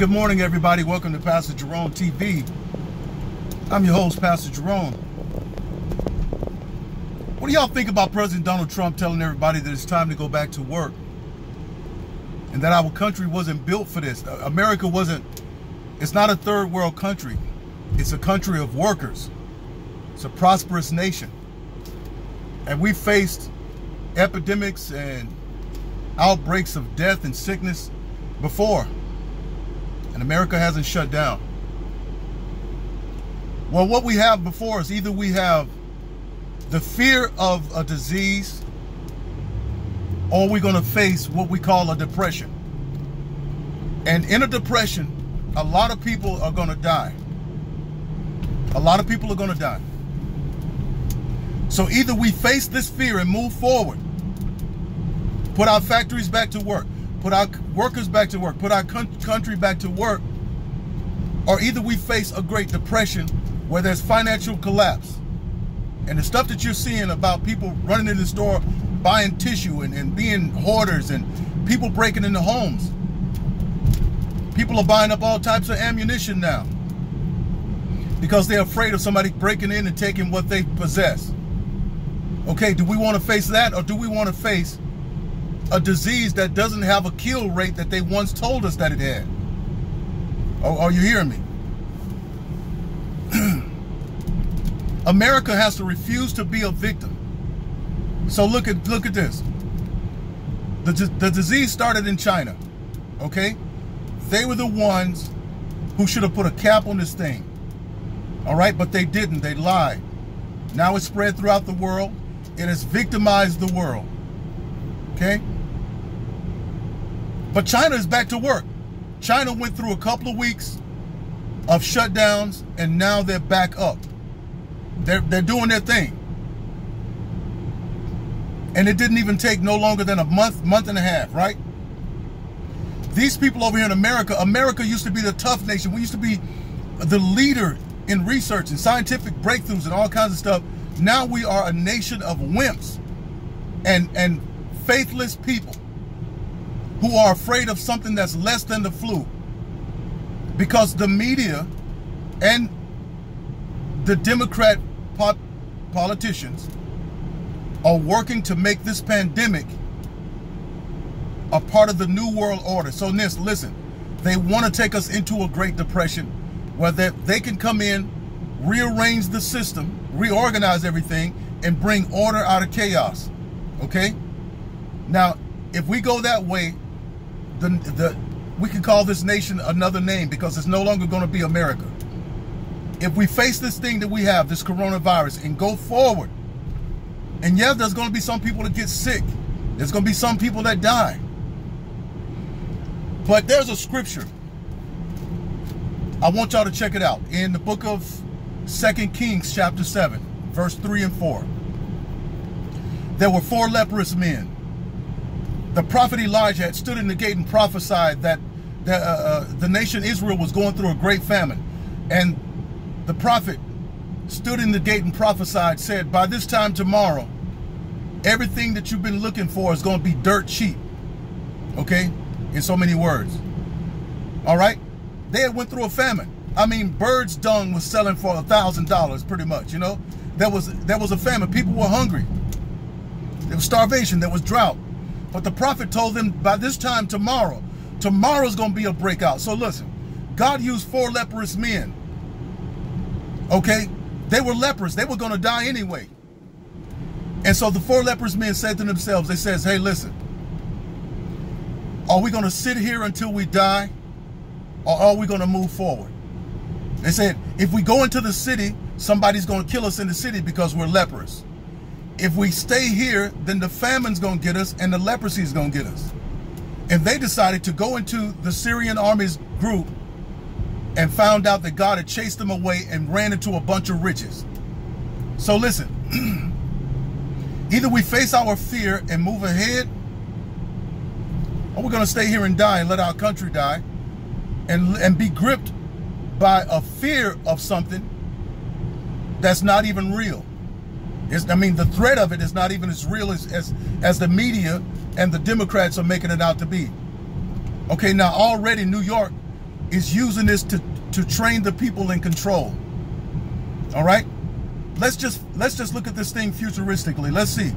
Good morning, everybody. Welcome to Pastor Jerone TV. I'm your host, Pastor Jerone. What do y'all think about President Donald Trump telling everybody that it's time to go back to work and that our country wasn't built for this? America wasn't, it's not a third world country. It's a country of workers. It's a prosperous nation. And we faced epidemics and outbreaks of death and sickness before. And America hasn't shut down. Well, what we have before us, either we have the fear of a disease, or we're going to face what we call a depression. And in a depression, a lot of people are going to die. A lot of people are going to die. So either we face this fear and move forward, put our factories back to work, put our workers back to work, put our country back to work, or either we face a Great Depression where there's financial collapse. And the stuff that you're seeing about people running in the store, buying tissue and being hoarders, and people breaking into homes. People are buying up all types of ammunition now because they're afraid of somebody breaking in and taking what they possess. Okay, do we want to face that, or do we want to face a disease that doesn't have a kill rate that they once told us that it had? Are you hearing me? America has to refuse to be a victim. So look at this. The disease started in China. Okay? They were the ones who should have put a cap on this thing. All right, but they didn't. They lied. Now it's spread throughout the world. It has victimized the world. Okay? But China is back to work. China went through a couple of weeks of shutdowns, and now they're back up. They're doing their thing. And it didn't even take no longer than a month and a half, right? These people over here in America, America used to be the tough nation. We used to be the leader in research and scientific breakthroughs and all kinds of stuff. Now we are a nation of wimps and faithless people who are afraid of something that's less than the flu, because the media and the Democrat politicians are working to make this pandemic a part of the New World Order. So listen, they want to take us into a Great Depression where they can come in, rearrange the system, reorganize everything, and bring order out of chaos. Okay? Now, if we go that way, we can call this nation another name, because it's no longer going to be America. If we face this thing that we have, this coronavirus, and go forward, and yeah, there's going to be some people that get sick. There's going to be some people that die. But there's a scripture. I want y'all to check it out. In the book of 2 Kings chapter 7, verse 3 and 4. There were 4 leprous men. The prophet Elijah had stood in the gate and prophesied that the nation Israel was going through a great famine. And the prophet stood in the gate and prophesied, said, by this time tomorrow, everything that you've been looking for is going to be dirt cheap. Okay? In so many words. All right? They had went through a famine. I mean, bird's dung was selling for $1,000 pretty much, you know? There was a famine. People were hungry. There was starvation. There was drought. But the prophet told them, by this time tomorrow's going to be a breakout. So listen, God used 4 leprous men. Okay? They were lepers. They were going to die anyway. And so the 4 leprous men said to themselves, they says, hey, listen, are we going to sit here until we die, or are we going to move forward? They said, if we go into the city, somebody's going to kill us in the city because we're lepers. If we stay here, then the famine's going to get us and the leprosy is going to get us. And they decided to go into the Syrian army's group and found out that God had chased them away and ran into a bunch of riches. So listen, either we face our fear and move ahead, or we're going to stay here and die and let our country die and be gripped by a fear of something that's not even real. I mean, the threat of it is not even as real as the media and the Democrats are making it out to be. Okay, now already New York is using this to train the people in control. All right, let's just look at this thing futuristically. Let's see.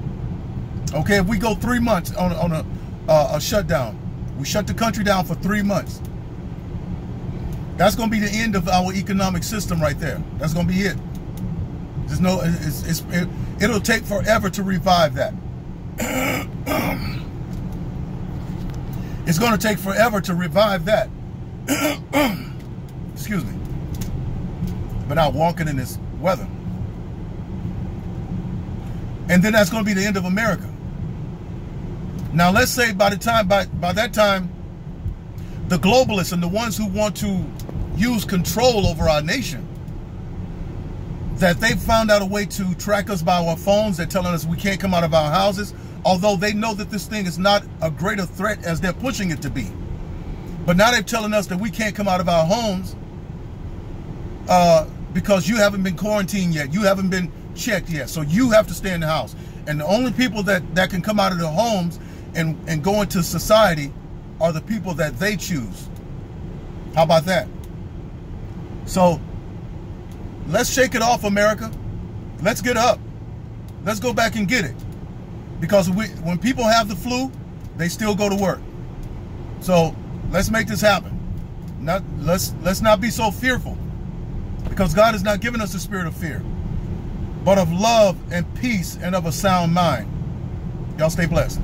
Okay, if we go 3 months on a shutdown, we shut the country down for 3 months. That's going to be the end of our economic system right there. That's going to be it. There's no, it'll take forever to revive that. It's going to take forever to revive that. Excuse me. But now walking in this weather. And then that's going to be the end of America. Now let's say by that time, the globalists and the ones who want to use control over our nation, that they've found out a way to track us by our phones. They're telling us we can't come out of our houses, although they know that this thing is not a greater threat as they're pushing it to be. But now they're telling us that we can't come out of our homes because you haven't been quarantined yet. You haven't been checked yet. So you have to stay in the house. And the only people that can come out of their homes and go into society are the people that they choose. How about that? So let's shake it off, America. Let's get up. Let's go back and get it. Because when people have the flu, they still go to work. So let's make this happen. Let's not be so fearful. Because God has not given us the spirit of fear, but of love and peace and of a sound mind. Y'all stay blessed.